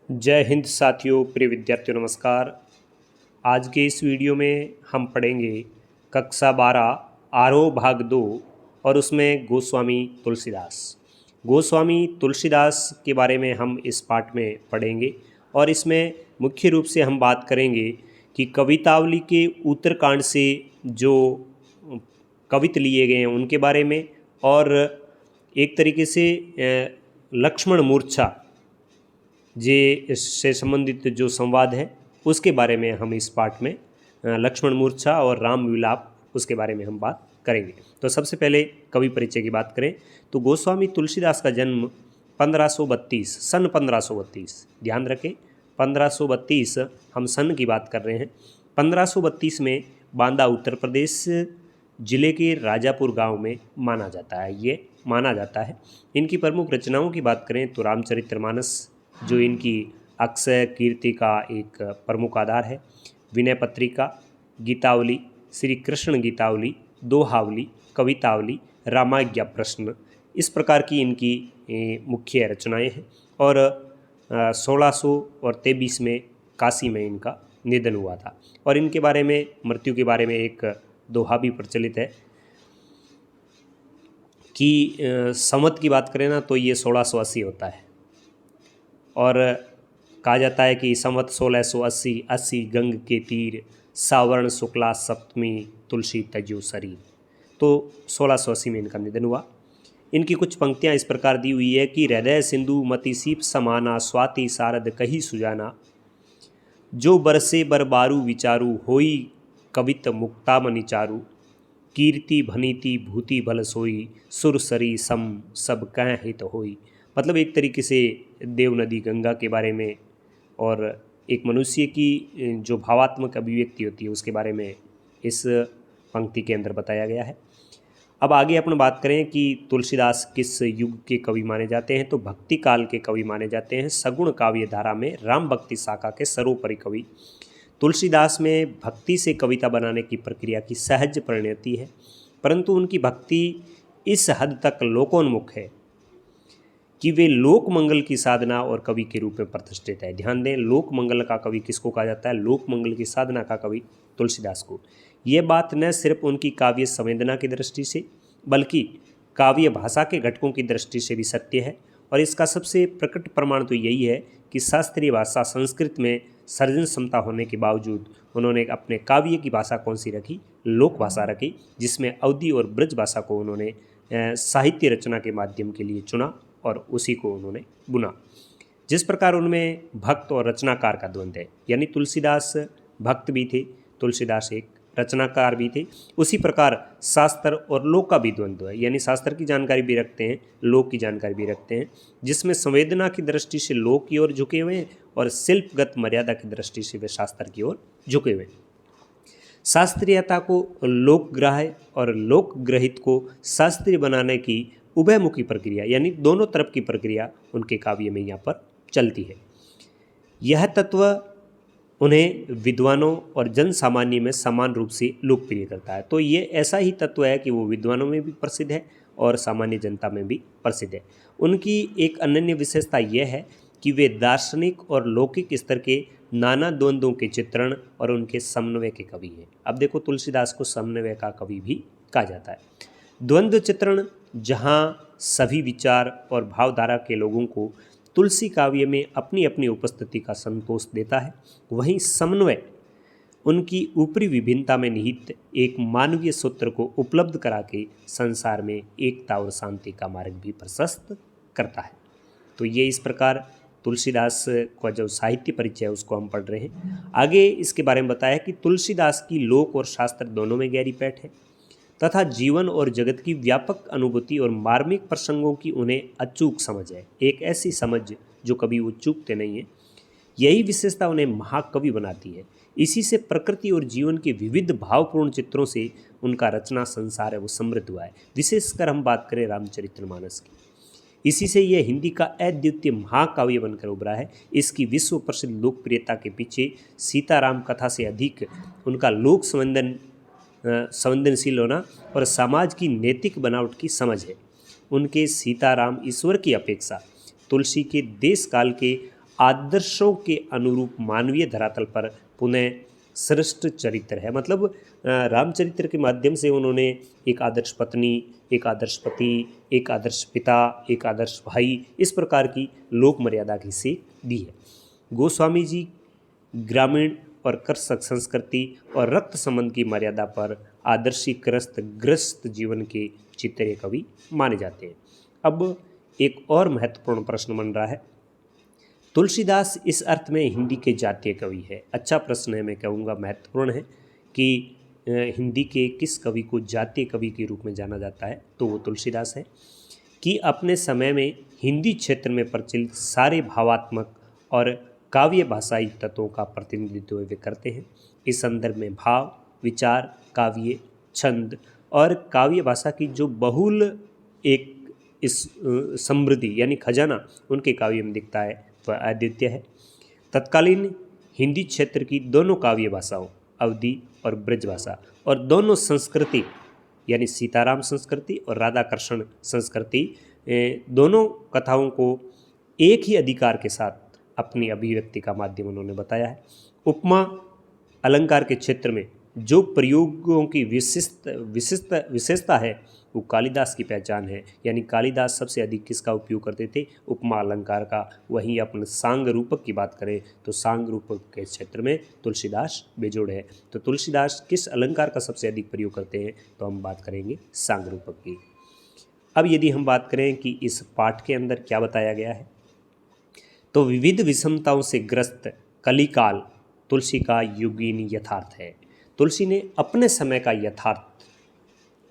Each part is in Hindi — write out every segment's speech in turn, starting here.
जय हिंद साथियों, प्रिय विद्यार्थियों नमस्कार। आज के इस वीडियो में हम पढ़ेंगे कक्षा 12 आरोह भाग 2 और उसमें गोस्वामी तुलसीदास। गोस्वामी तुलसीदास के बारे में हम इस पाठ में पढ़ेंगे और इसमें मुख्य रूप से हम बात करेंगे कि कवितावली के उत्तरकांड से जो कवित लिए गए हैं उनके बारे में, और एक तरीके से लक्ष्मण मूर्छा जे इससे संबंधित जो संवाद है उसके बारे में हम इस पाठ में लक्ष्मण मूर्छा और राम विलाप उसके बारे में हम बात करेंगे। तो सबसे पहले कवि परिचय की बात करें तो गोस्वामी तुलसीदास का जन्म 1532 सन 1532, ध्यान रखें 1532 हम सन की बात कर रहे हैं। 1532 में बांदा उत्तर प्रदेश जिले के राजापुर गांव में माना जाता है। इनकी प्रमुख रचनाओं की बात करें तो रामचरितमानस जो इनकी अक्षय कीर्ति का एक प्रमुख आधार है, विनय पत्रिका, गीतावली, श्री कृष्ण गीतावली, दोहावली, कवितावली, रामाज्ञा प्रश्न, इस प्रकार की इनकी मुख्य रचनाएं हैं। और 1623 में काशी में इनका निधन हुआ था। और इनके बारे में, मृत्यु के बारे में एक दोहा भी प्रचलित है कि संवत की बात करें ना तो ये 1680 होता है, और कहा जाता है कि संवत 1680 80 गंग के तीर, सावर्ण शुक्ला सप्तमी तुलसी तजो शरीर। तो 1680 में इनका निधन हुआ। इनकी कुछ पंक्तियां इस प्रकार दी हुई है कि हृदय सिंधु मति सीप समाना, स्वाति सारद कही सुजाना, जो बरसे बरबारू विचारू, होई कवित मुक्ता मनिचारू, कीर्ति भनीति भूति भल सोई, सुर सरी सम सब कह हित होई। मतलब एक तरीके से देव नदी गंगा के बारे में और एक मनुष्य की जो भावात्मक अभिव्यक्ति होती है उसके बारे में इस पंक्ति के अंदर बताया गया है। अब आगे अपन बात करें कि तुलसीदास किस युग के कवि माने जाते हैं तो भक्ति काल के कवि माने जाते हैं। सगुण काव्य धारा में राम भक्ति शाखा के सर्वोपरि कवि तुलसीदास में भक्ति से कविता बनाने की प्रक्रिया की सहज परिणति है, परंतु उनकी भक्ति इस हद तक लोकोन्मुख है कि वे लोक मंगल की साधना और कवि के रूप में प्रतिष्ठित है। ध्यान दें, लोक मंगल का कवि किसको कहा जाता है? लोक मंगल की साधना का कवि तुलसीदास को। ये बात न सिर्फ उनकी काव्य संवेदना की दृष्टि से बल्कि काव्य भाषा के घटकों की दृष्टि से भी सत्य है। और इसका सबसे प्रकट प्रमाण तो यही है कि शास्त्रीय भाषा संस्कृत में सर्जन क्षमता होने के बावजूद उन्होंने अपने काव्य की भाषा कौन सी रखी? लोक भाषा रखी, जिसमें अवधी और ब्रज भाषा को उन्होंने साहित्य रचना के माध्यम के लिए चुना और उसी को उन्होंने बुना। जिस प्रकार उनमें भक्त और रचनाकार का द्वंद्व है, यानी तुलसीदास भक्त भी थे, तुलसीदास एक रचनाकार भी थे, उसी प्रकार शास्त्र और लोक का भी द्वंद्व है, यानी शास्त्र की जानकारी भी रखते हैं, लोक की जानकारी भी रखते हैं, जिसमें संवेदना की दृष्टि से लोक की ओर झुके हुए हैं और शिल्पगत मर्यादा की दृष्टि से वे शास्त्र की ओर झुके हुए हैं। शास्त्रीयता को लोकग्राह्य और लोकग्रहित को शास्त्रीय बनाने की उभयमुखी प्रक्रिया, यानी दोनों तरफ की प्रक्रिया उनके काव्य में यहाँ पर चलती है। यह तत्व उन्हें विद्वानों और जन सामान्य में समान रूप से लोकप्रिय करता है। तो ये ऐसा ही तत्व है कि वो विद्वानों में भी प्रसिद्ध है और सामान्य जनता में भी प्रसिद्ध है। उनकी एक अनन्य विशेषता यह है कि वे दार्शनिक और लौकिक स्तर के नाना द्वंद्वों के चित्रण और उनके समन्वय के कवि हैं। अब देखो, तुलसीदास को समन्वय का कवि भी कहा जाता है। द्वंद्व चित्रण जहाँ सभी विचार और भावधारा के लोगों को तुलसी काव्य में अपनी अपनी उपस्थिति का संतोष देता है, वहीं समन्वय उनकी ऊपरी विभिन्नता में निहित एक मानवीय सूत्र को उपलब्ध करा के संसार में एकता और शांति का मार्ग भी प्रशस्त करता है। तो ये इस प्रकार तुलसीदास का जो साहित्य परिचय है उसको हम पढ़ रहे हैं। आगे इसके बारे में बताया कि तुलसीदास की लोक और शास्त्र दोनों में गहरी पैठ है तथा जीवन और जगत की व्यापक अनुभूति और मार्मिक प्रसंगों की उन्हें अचूक समझ है, एक ऐसी समझ जो कभी वो चूकते नहीं है। यही विशेषता उन्हें महाकवि बनाती है। इसी से प्रकृति और जीवन के विविध भावपूर्ण चित्रों से उनका रचना संसार है वो समृद्ध हुआ है। विशेषकर हम बात करें रामचरितमानस की, इसी से यह हिंदी का अद्वितीय महाकाव्य बनकर उभरा है। इसकी विश्व प्रसिद्ध लोकप्रियता के पीछे सीताराम कथा से अधिक उनका लोक संवेदनशील होना और समाज की नैतिक बनावट की समझ है। उनके सीताराम ईश्वर की अपेक्षा तुलसी के देश काल के आदर्शों के अनुरूप मानवीय धरातल पर पुनः सृष्ट चरित्र है। मतलब रामचरित्र के माध्यम से उन्होंने एक आदर्श पत्नी, एक आदर्श पति, एक आदर्श पिता, एक आदर्श भाई, इस प्रकार की लोक मर्यादा की सीख दी है। गोस्वामी जी ग्रामीण और कृषक संस्कृति और रक्त संबंध की मर्यादा पर आदर्शीकृत ग्रस्त जीवन के चित्रे कवि माने जाते हैं। अब एक और महत्वपूर्ण प्रश्न बन रहा है, तुलसीदास इस अर्थ में हिंदी के जातीय कवि है। अच्छा प्रश्न है, मैं कहूँगा महत्वपूर्ण है कि हिंदी के किस कवि को जातीय कवि के रूप में जाना जाता है, तो वो तुलसीदास है। कि अपने समय में हिंदी क्षेत्र में प्रचलित सारे भावात्मक और काव्य भाषाई तत्वों का प्रतिनिधित्व वे करते हैं। इस संदर्भ में भाव, विचार, काव्य, छंद और काव्य भाषा की जो बहुल एक इस समृद्धि यानी खजाना उनके काव्य में दिखता है वह अद्वितीय है। तत्कालीन हिंदी क्षेत्र की दोनों काव्य भाषाओं अवधी और ब्रज भाषा और दोनों संस्कृति यानी सीताराम संस्कृति और राधा कृष्ण संस्कृति दोनों कथाओं को एक ही अधिकार के साथ अपनी अभिव्यक्ति का माध्यम उन्होंने बताया है। उपमा अलंकार के क्षेत्र में जो प्रयोगों की विशेषता है वो कालिदास की पहचान है। यानी कालिदास सबसे अधिक किसका उपयोग करते थे? उपमा अलंकार का। वहीं अपन सांग रूपक की बात करें तो सांग रूपक के क्षेत्र में तुलसीदास बेजोड़ है। तो तुलसीदास किस अलंकार का सबसे अधिक प्रयोग करते हैं? तो हम बात करेंगे सांग रूपक की। अब यदि हम बात करें कि इस पाठ के अंदर क्या बताया गया है, तो विविध विषमताओं से ग्रस्त कलिकाल तुलसी का युगीन यथार्थ है। तुलसी ने अपने समय का यथार्थ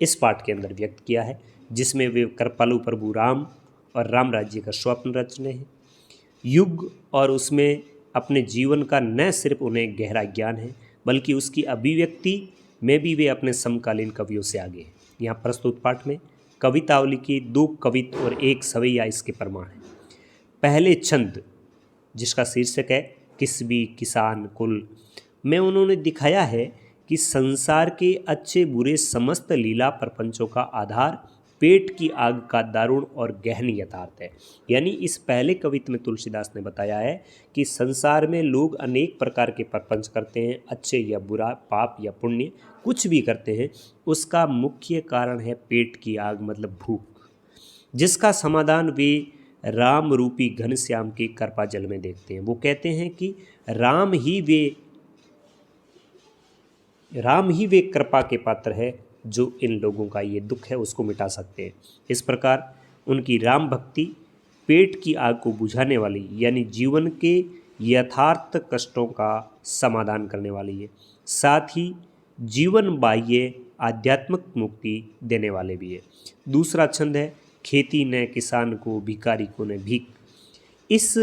इस पाठ के अंदर व्यक्त किया है, जिसमें वे कृपालु प्रभु राम और राम राज्य का स्वप्न रच रहे हैं। युग और उसमें अपने जीवन का न सिर्फ उन्हें गहरा ज्ञान है बल्कि उसकी अभिव्यक्ति में भी वे अपने समकालीन कवियों से आगे हैं। यहाँ प्रस्तुत पाठ में कवितावली की 2 कवित और 1 सवैया इसके प्रमाण है। पहले छंद जिसका शीर्षक है किसबी किसान कुल में उन्होंने दिखाया है कि संसार के अच्छे बुरे समस्त लीला प्रपंचों का आधार पेट की आग का दारुण और गहन यथार्थ है। यानी इस पहले कविता में तुलसीदास ने बताया है कि संसार में लोग अनेक प्रकार के प्रपंच करते हैं, अच्छे या बुरा, पाप या पुण्य, कुछ भी करते हैं, उसका मुख्य कारण है पेट की आग मतलब भूख, जिसका समाधान वे राम रूपी घनश्याम के कृपा जल में देखते हैं। वो कहते हैं कि राम ही वे कृपा के पात्र है जो इन लोगों का ये दुख है उसको मिटा सकते हैं। इस प्रकार उनकी राम भक्ति पेट की आग को बुझाने वाली यानी जीवन के यथार्थ कष्टों का समाधान करने वाली है, साथ ही जीवन बाह्य आध्यात्मिक मुक्ति देने वाले भी है। दूसरा छंद है खेती न किसान को भिखारी को न भीख। इस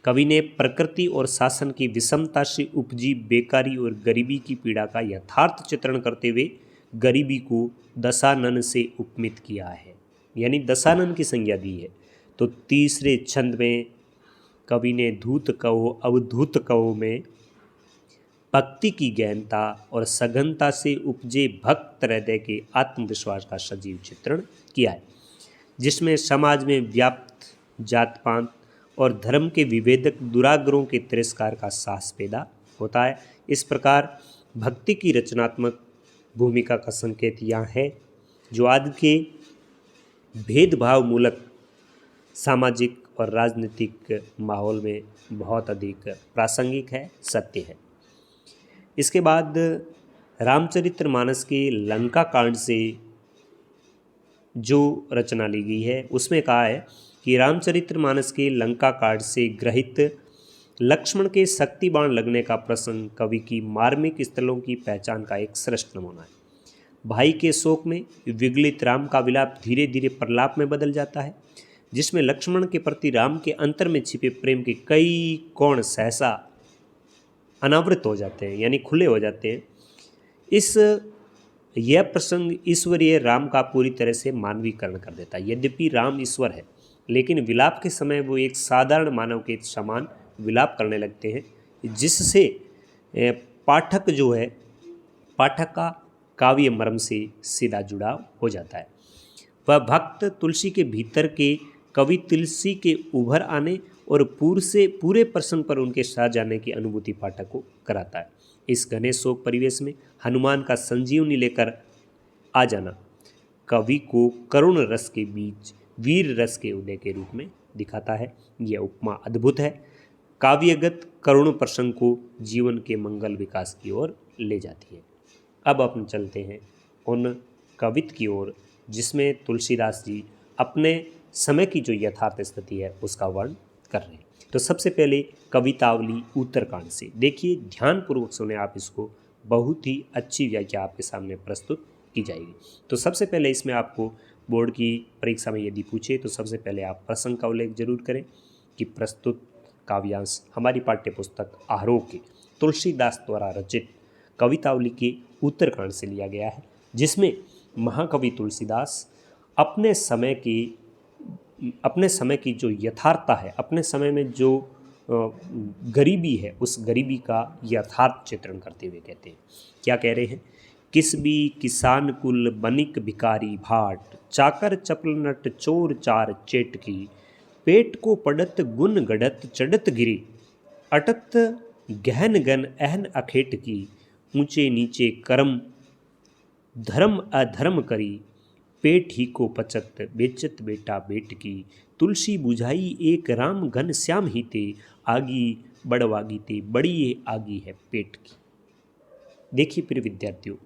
कवि ने प्रकृति और शासन की विषमता से उपजी बेकारी और गरीबी की पीड़ा का यथार्थ चित्रण करते हुए गरीबी को दशानन से उपमित किया है, यानी दशानन की संज्ञा दी है। तो तीसरे छंद में कवि ने धूत कहो अवधूत कहो में भक्ति की गहनता और सघनता से उपजे भक्त हृदय के आत्मविश्वास का सजीव चित्रण किया है, जिसमें समाज में व्याप्त जात पात और धर्म के विभेदक दुराग्रहों के तिरस्कार का साहस पैदा होता है। इस प्रकार भक्ति की रचनात्मक भूमिका का संकेत यहाँ है, जो आज के भेदभाव मूलक सामाजिक और राजनीतिक माहौल में बहुत अधिक प्रासंगिक है, सत्य है। इसके बाद रामचरितमानस के लंका कांड से जो रचना ली गई है उसमें कहा है कि रामचरितमानस के लंका कांड से ग्रहित लक्ष्मण के शक्ति बाण लगने का प्रसंग कवि की मार्मिक स्थलों की पहचान का एक श्रेष्ठ नमूना है। भाई के शोक में विगलित राम का विलाप धीरे धीरे प्रलाप में बदल जाता है, जिसमें लक्ष्मण के प्रति राम के अंतर में छिपे प्रेम के कई कोण सहसा अनावृत हो जाते हैं, यानी खुले हो जाते हैं। यह प्रसंग ईश्वरीय राम का पूरी तरह से मानवीकरण कर देता है। यद्यपि राम ईश्वर है, लेकिन विलाप के समय वो एक साधारण मानव के समान विलाप करने लगते हैं, जिससे पाठक का काव्य मर्म से सीधा जुड़ाव हो जाता है। वह भक्त तुलसी के भीतर के कवि तुलसी के उभर आने और पूरे प्रसंग पर उनके साथ जाने की अनुभूति पाठक को कराता है। इस घने शोक परिवेश में हनुमान का संजीवनी लेकर आ जाना कवि को करुण रस के बीच वीर रस के उदय के रूप में दिखाता है। यह उपमा अद्भुत है, काव्यगत करुण प्रसंग को जीवन के मंगल विकास की ओर ले जाती है। अब अपन चलते हैं उन कवित्व की ओर जिसमें तुलसीदास जी अपने समय की जो यथार्थ स्थिति है उसका वर्णन कर रहे हैं। तो सबसे पहले कवितावली उत्तरकांड से देखिए, ध्यानपूर्वक सुने आप इसको, बहुत ही अच्छी व्याख्या आपके सामने प्रस्तुत की जाएगी। तो सबसे पहले इसमें आपको बोर्ड की परीक्षा में यदि पूछे तो सबसे पहले आप प्रसंग का उल्लेख जरूर करें कि प्रस्तुत काव्यांश हमारी पाठ्य पुस्तक आरोह के तुलसीदास द्वारा रचित कवितावली के उत्तरकांड से लिया गया है, जिसमें महाकवि तुलसीदास अपने समय की जो यथार्थता है, अपने समय में जो गरीबी है, उस गरीबी का यथार्थ चित्रण करते हुए कहते हैं। क्या कह रहे हैं? किस भी किसान कुल बनिक भिकारी भाट, चाकर चपल नट चोर चार चेटकी, पेट को पड़त गुन गढ़त चढ़त गिरी, अटत गहन गन अहन अखेट की, ऊंचे नीचे कर्म धर्म अधर्म करी, पेट ही को पचत बेचत बेटा बेट की, तुलसी बुझाई एक राम घन श्याम ही ते, आगी बड़वागी ते बड़ी ये आगी है पेट की। देखिए प्रिय विद्यार्थियों,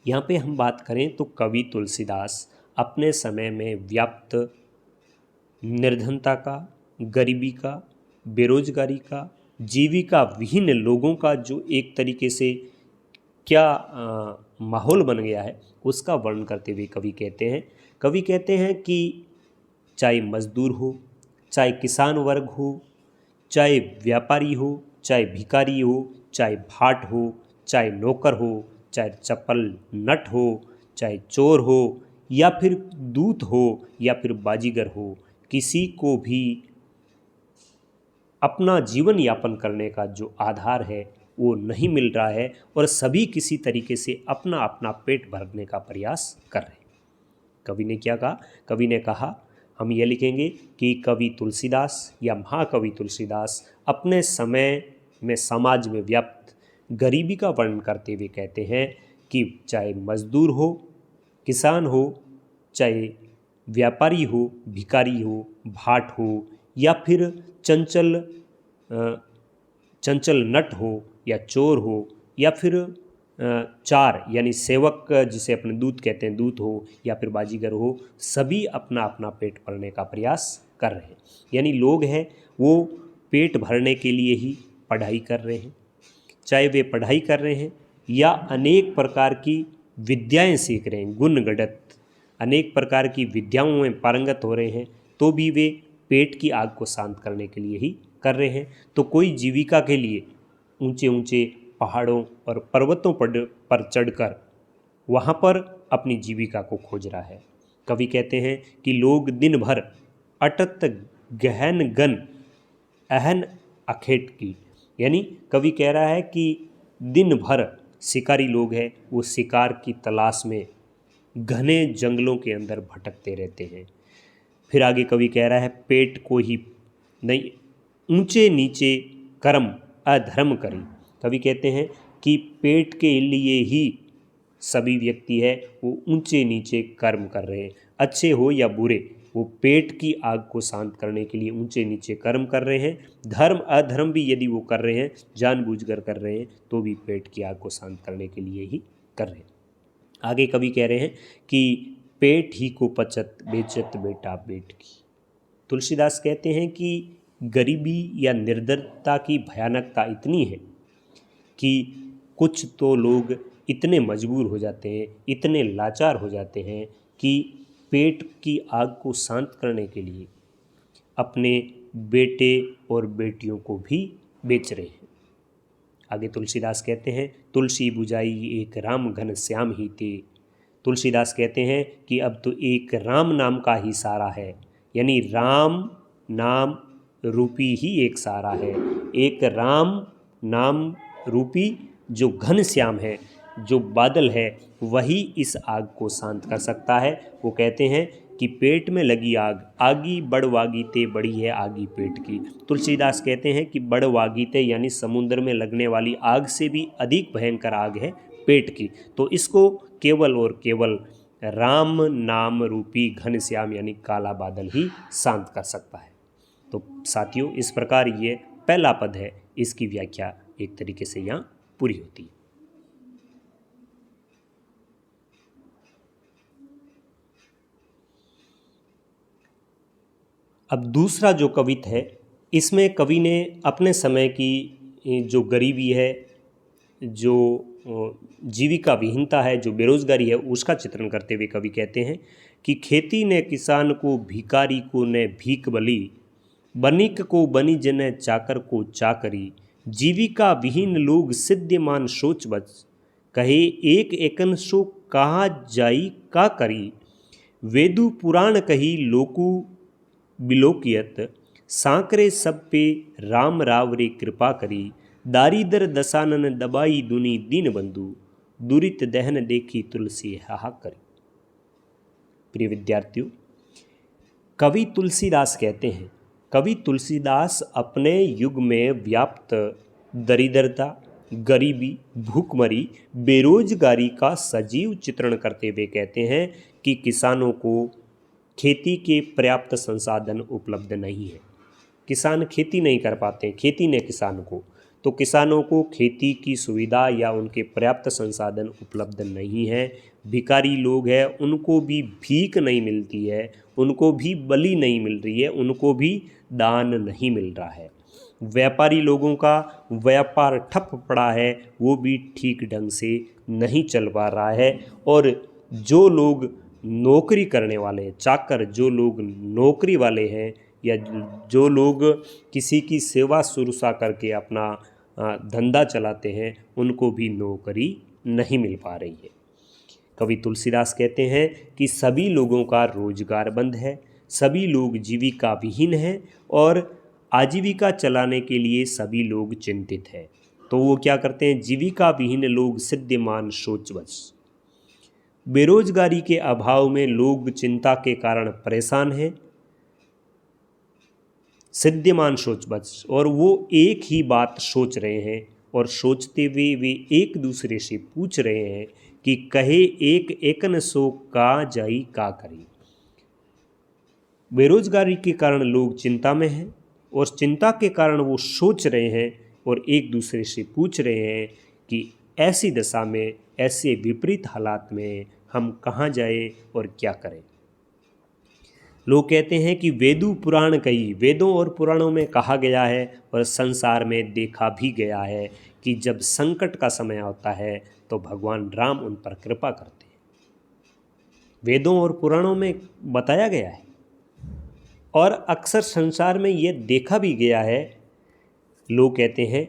यहाँ पे हम बात करें तो कवि तुलसीदास अपने समय में व्याप्त निर्धनता का, गरीबी का, बेरोजगारी का, जीविका विहीन लोगों का जो एक तरीके से क्या माहौल बन गया है उसका वर्णन करते हुए कवि कहते हैं कि चाहे मजदूर हो, चाहे किसान वर्ग हो, चाहे व्यापारी हो, चाहे भिखारी हो, चाहे भाट हो, चाहे नौकर हो, चाहे चप्पल नट हो, चाहे चोर हो, या फिर दूत हो, या फिर बाजीगर हो, किसी को भी अपना जीवन यापन करने का जो आधार है वो नहीं मिल रहा है और सभी किसी तरीके से अपना अपना पेट भरने का प्रयास कर रहे हैं। कवि ने क्या कहा? कवि ने कहा, हम ये लिखेंगे कि कवि तुलसीदास या महाकवि तुलसीदास अपने समय में समाज में व्याप्त गरीबी का वर्णन करते हुए कहते हैं कि चाहे मजदूर हो, किसान हो, चाहे व्यापारी हो, भिखारी हो, भाट हो, या फिर चंचल नट हो, या चोर हो, या फिर चार यानी सेवक जिसे अपने दूत कहते हैं दूत हो, या फिर बाजीगर हो, सभी अपना अपना पेट भरने का प्रयास कर रहे हैं। यानी लोग हैं वो पेट भरने के लिए ही पढ़ाई कर रहे हैं, चाहे वे पढ़ाई कर रहे हैं या अनेक प्रकार की विद्याएं सीख रहे हैं, गुण गढ़त अनेक प्रकार की विद्याओं में पारंगत हो रहे हैं, तो भी वे पेट की आग को शांत करने के लिए ही कर रहे हैं। तो कोई जीविका के लिए ऊंचे ऊंचे पहाड़ों और पर्वतों पर चढ़कर वहाँ पर अपनी जीविका को खोज रहा है। कवि कहते हैं कि लोग दिन भर अटत गहन गन अहन अखेट की, यानी कवि कह रहा है कि दिन भर शिकारी लोग हैं वो शिकार की तलाश में घने जंगलों के अंदर भटकते रहते हैं। फिर आगे कवि कह रहा है पेट को ही नहीं ऊंचे नीचे कर्म अधर्म करी। कवि कहते हैं कि पेट के लिए ही सभी व्यक्ति है वो ऊंचे नीचे कर्म कर रहे हैं, अच्छे हो या बुरे, वो पेट की आग को शांत करने के लिए ऊंचे नीचे कर्म कर रहे हैं। धर्म अधर्म भी यदि वो कर रहे हैं, जानबूझकर कर रहे हैं, तो भी पेट की आग को शांत करने के लिए ही कर रहे हैं। आगे कवि कह रहे हैं कि पेट ही को पचत बेचत बेटा बेट की। तुलसीदास कहते हैं कि गरीबी या निर्धनता की भयानकता इतनी है कि कुछ तो लोग इतने मजबूर हो जाते हैं, इतने लाचार हो जाते हैं कि पेट की आग को शांत करने के लिए अपने बेटे और बेटियों को भी बेच रहे हैं। आगे तुलसीदास कहते हैं तुलसी बुझाई एक राम घन श्याम ही ते। तुलसीदास कहते हैं कि अब तो एक राम नाम का ही सहारा है, यानी राम नाम रूपी ही एक सहारा है। एक राम नाम रूपी जो घन श्याम है, जो बादल है, वही इस आग को शांत कर सकता है। वो कहते हैं कि पेट में लगी आग आगी बड़वागीते बड़ी है आगी पेट की। तुलसीदास कहते हैं कि बड़वागीते यानी समुद्र में लगने वाली आग से भी अधिक भयंकर आग है पेट की। तो इसको केवल और केवल राम नाम रूपी घनश्याम यानी काला बादल ही शांत कर सकता है। तो साथियों, इस प्रकार ये पहला पद है, इसकी व्याख्या एक तरीके से यहाँ पूरी होती है। अब दूसरा जो कवित है, इसमें कवि ने अपने समय की जो गरीबी है, जो जीविका विहीनता है, जो बेरोजगारी है, उसका चित्रण करते हुए कवि कहते हैं कि खेती ने किसान को, भिखारी को ने भीख बली, बनिक को बनिज ने चाकर को चाकरी, जीविका विहीन लोग सिद्धिमान सोच बच, कहे एक एकन सो कहा जाई का करी, वेदु पुराण कही लोकु बिलोकियत, सांकरे सब पे राम रावरे कृपा करी, दारिदर दसानन दबाई दुनी दीन बंधु, दुरित दहन देखी तुलसी हाहा करी। प्रिय विद्यार्थियों, कवि तुलसीदास कहते हैं, कवि तुलसीदास अपने युग में व्याप्त दरिद्रता, गरीबी, भूखमरी, बेरोजगारी का सजीव चित्रण करते हुए कहते हैं कि किसानों को खेती के पर्याप्त संसाधन उपलब्ध नहीं है। किसान खेती नहीं कर पाते, खेती ने किसान को, तो किसानों को खेती की सुविधा या उनके पर्याप्त संसाधन उपलब्ध नहीं है। भिखारी लोग हैं, उनको भी भीख नहीं मिलती है, उनको भी बलि नहीं मिल रही है, उनको भी दान नहीं मिल रहा है। व्यापारी लोगों का व्यापार ठप पड़ा है, वो भी ठीक ढंग से नहीं चल पा रहा है। और जो लोग नौकरी करने वाले हैं, चाकर, जो लोग नौकरी वाले हैं या जो लोग किसी की सेवा शुश्रूषा करके अपना धंधा चलाते हैं, उनको भी नौकरी नहीं मिल पा रही है। कवि तुलसीदास कहते हैं कि सभी लोगों का रोजगार बंद है, सभी लोग जीविका विहीन हैं और आजीविका चलाने के लिए सभी लोग चिंतित हैं। तो वो क्या करते हैं? जीविका विहीन लोग सिद्धिमान सोचवश, बेरोजगारी के अभाव में लोग चिंता के कारण परेशान हैं, सिद्धिमान सोचवश, और वो एक ही बात सोच रहे हैं और सोचते हुए वे एक दूसरे से पूछ रहे हैं कि कहे एक एकन सो का जाई का करी। बेरोजगारी के कारण लोग चिंता में हैं और चिंता के कारण वो सोच रहे हैं और एक दूसरे से पूछ रहे हैं कि ऐसी दशा में, ऐसे विपरीत हालात में हम कहाँ जाएं और क्या करें। लोग कहते हैं कि वेदु पुराण कही, वेदों और पुराणों में कहा गया है और संसार में देखा भी गया है कि जब संकट का समय होता है तो भगवान राम उन पर कृपा करते हैं। वेदों और पुराणों में बताया गया है और अक्सर संसार में ये देखा भी गया है। लोग कहते हैं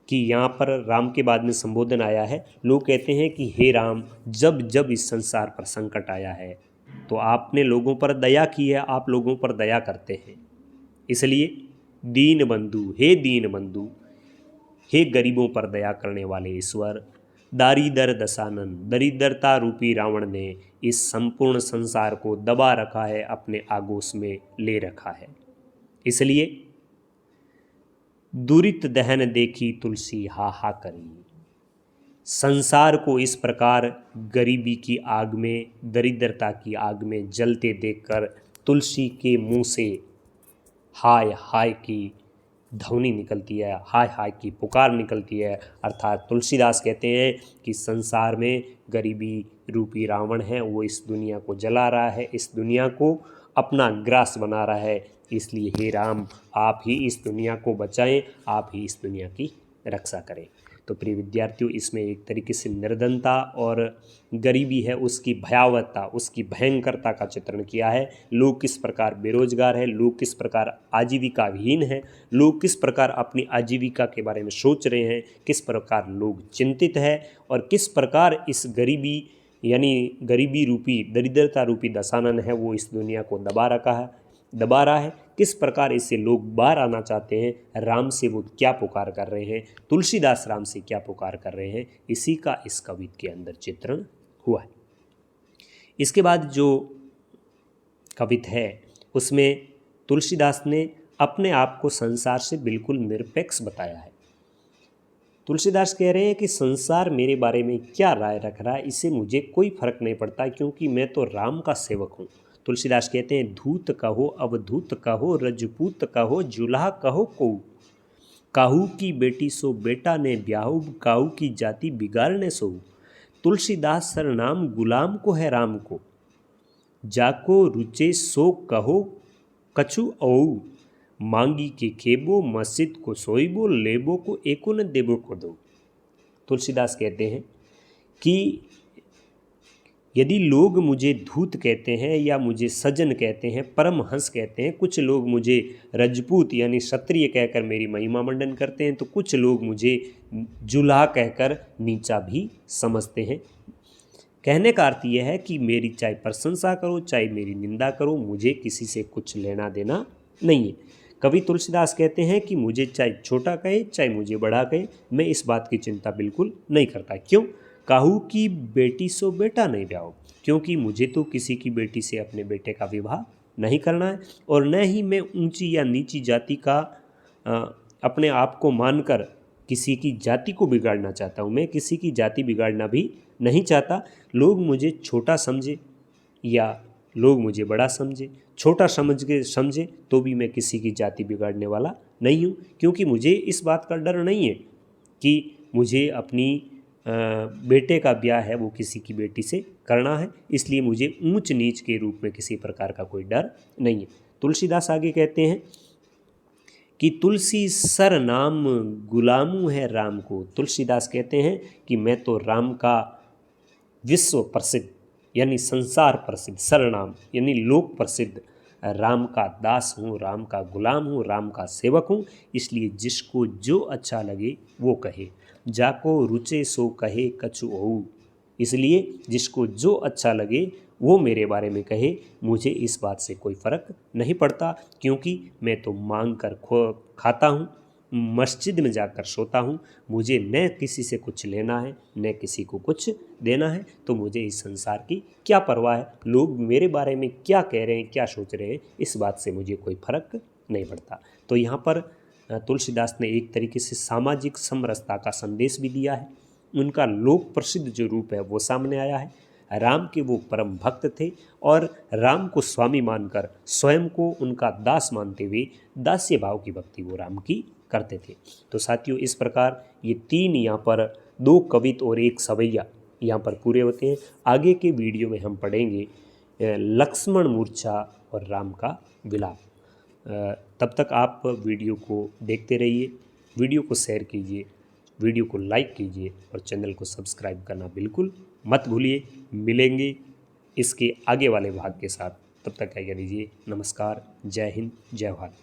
कि यहाँ पर राम के बाद में संबोधन आया है, लोग कहते हैं कि हे राम, जब जब इस संसार पर संकट आया है तो आपने लोगों पर दया की है, आप लोगों पर दया करते हैं। इसलिए दीन बंधु, हे दीन बंधु, हे गरीबों पर दया करने वाले ईश्वर, दारिदर दशानन, दरिद्रता रूपी रावण ने इस संपूर्ण संसार को दबा रखा है, अपने आगोश में ले रखा है। इसलिए दुरित दहन देखी तुलसी हा हा करी। संसार को इस प्रकार गरीबी की आग में, दरिद्रता की आग में जलते देखकर तुलसी के मुंह से हाय हाय की ध्वनि निकलती है, हाय हाय की पुकार निकलती है। अर्थात तुलसीदास कहते हैं कि संसार में गरीबी रूपी रावण है, वो इस दुनिया को जला रहा है, इस दुनिया को अपना ग्रास बना रहा है। इसलिए हे राम, आप ही इस दुनिया को बचाएं, आप ही इस दुनिया की रक्षा करें। तो प्रिय विद्यार्थियों, इसमें एक तरीके से निर्धनता और गरीबी है, उसकी भयावहता, उसकी भयंकरता का चित्रण किया है। लोग किस प्रकार बेरोजगार हैं, लोग किस प्रकार आजीविका विहीन हैं, लोग किस प्रकार अपनी आजीविका के बारे में सोच रहे हैं, किस प्रकार लोग चिंतित हैं और किस प्रकार इस गरीबी यानी गरीबी रूपी, दरिद्रता रूपी दशानन है, वो इस दुनिया को दबा रहा है। किस प्रकार इससे लोग बाहर आना चाहते हैं, राम से वो क्या पुकार कर रहे हैं, तुलसीदास राम से क्या पुकार कर रहे हैं, इसी का इस कविता के अंदर चित्रण हुआ है। इसके बाद जो कवित है उसमें तुलसीदास ने अपने आप को संसार से बिल्कुल निरपेक्ष बताया है। तुलसीदास कह रहे हैं कि संसार मेरे बारे में क्या राय रख रहा है, इससे मुझे कोई फर्क नहीं पड़ता, क्योंकि मैं तो राम का सेवक हूँ। तुलसीदास कहते हैं, धूत कहो अवधूत कहो, रजपूत कहो जुल्हा कहो को, काहू की बेटी सो बेटा ने ब्याहू, काहू की जाति बिगाड़ने सो। तुलसीदास सरनाम गुलाम को है राम को, जाको रुचे सो कहो कछु औ, मांगी के खेबो मस्जिद को सोईबो, लेबो को एको न देबो को दो। तुलसीदास कहते हैं कि यदि लोग मुझे धूत कहते हैं या मुझे सज्जन कहते हैं, परमहंस कहते हैं, कुछ लोग मुझे रजपूत यानी क्षत्रिय कहकर मेरी महिमा मंडन करते हैं, तो कुछ लोग मुझे जुल्हा कहकर नीचा भी समझते हैं। कहने का अर्थ यह है कि मेरी चाहे प्रशंसा करो चाहे मेरी निंदा करो, मुझे किसी से कुछ लेना देना नहीं है। कवि तुलसीदास कहते हैं कि मुझे चाहे छोटा कहे चाहे मुझे बड़ा कहे, मैं इस बात की चिंता बिल्कुल नहीं करता। क्यों? काहू की बेटी सो बेटा नहीं ब्याहो, क्योंकि मुझे तो किसी की बेटी से अपने बेटे का विवाह नहीं करना है, और न ही मैं ऊंची या नीची जाति का अपने आप को मानकर किसी की जाति को बिगाड़ना चाहता हूँ। मैं किसी की जाति बिगाड़ना भी नहीं चाहता। लोग मुझे छोटा समझे या लोग मुझे बड़ा समझे, छोटा समझे तो भी मैं किसी की जाति बिगाड़ने वाला नहीं हूँ, क्योंकि मुझे इस बात का डर नहीं है कि मुझे अपनी बेटे का ब्याह है वो किसी की बेटी से करना है, इसलिए मुझे ऊंच नीच के रूप में किसी प्रकार का कोई डर नहीं है। तुलसीदास आगे कहते हैं कि तुलसी सर नाम गुलामू है राम को। तुलसीदास कहते हैं कि मैं तो राम का विश्व प्रसिद्ध यानी संसार प्रसिद्ध, सरनाम यानी लोक प्रसिद्ध राम का दास हूँ, राम का गुलाम हूँ, राम का सेवक हूँ। इसलिए जिसको जो अच्छा लगे वो कहे, जाको रुचे सो कहे कछु ओऊ। इसलिए जिसको जो अच्छा लगे वो मेरे बारे में कहे, मुझे इस बात से कोई फ़र्क नहीं पड़ता, क्योंकि मैं तो मांग कर खाता हूँ, मस्जिद में जाकर सोता हूँ। मुझे न किसी से कुछ लेना है न किसी को कुछ देना है, तो मुझे इस संसार की क्या परवाह है। लोग मेरे बारे में क्या कह रहे हैं, क्या सोच रहे हैं, इस बात से मुझे कोई फर्क नहीं पड़ता। तो यहाँ पर तुलसीदास ने एक तरीके से सामाजिक समरसता का संदेश भी दिया है। उनका लोक प्रसिद्ध जो रूप है वो सामने आया है। राम के वो परम भक्त थे और राम को स्वामी मानकर स्वयं को उनका दास मानते हुए दास्य भाव की भक्ति वो राम की करते थे। तो साथियों, इस प्रकार ये तीन यहाँ पर दो कवित और एक सवैया यहाँ पर पूरे होते हैं। आगे के वीडियो में हम पढ़ेंगे लक्ष्मण मूर्छा और राम का विलाप। तब तक आप वीडियो को देखते रहिए, वीडियो को शेयर कीजिए, वीडियो को लाइक कीजिए और चैनल को सब्सक्राइब करना बिल्कुल मत भूलिए। मिलेंगे इसके आगे वाले भाग के साथ, तब तक आज्ञा दीजिए। नमस्कार, जय हिंद, जय भारत।